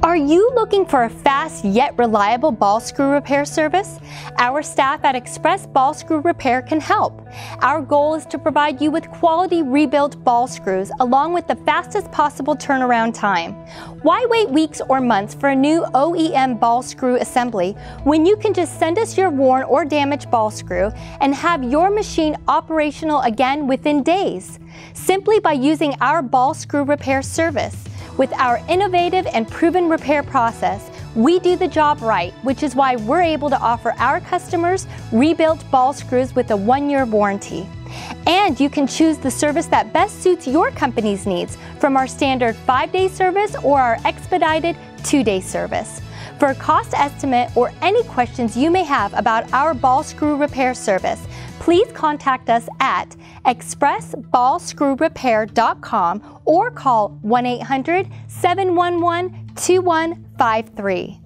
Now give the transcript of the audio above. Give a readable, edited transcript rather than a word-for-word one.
Are you looking for a fast yet reliable ball screw repair service? Our staff at Express Ball Screw Repair can help. Our goal is to provide you with quality rebuilt ball screws along with the fastest possible turnaround time. Why wait weeks or months for a new OEM ball screw assembly when you can just send us your worn or damaged ball screw and have your machine operational again within days? Simply by using our ball screw repair service. With our innovative and proven repair process, we do the job right, which is why we're able to offer our customers rebuilt ball screws with a 1-year warranty. And you can choose the service that best suits your company's needs, from our standard 5-day service or our expedited 2-day service. For a cost estimate or any questions you may have about our ball screw repair service, please contact us at expressballscrewrepair.com or call 1-800-711-2153.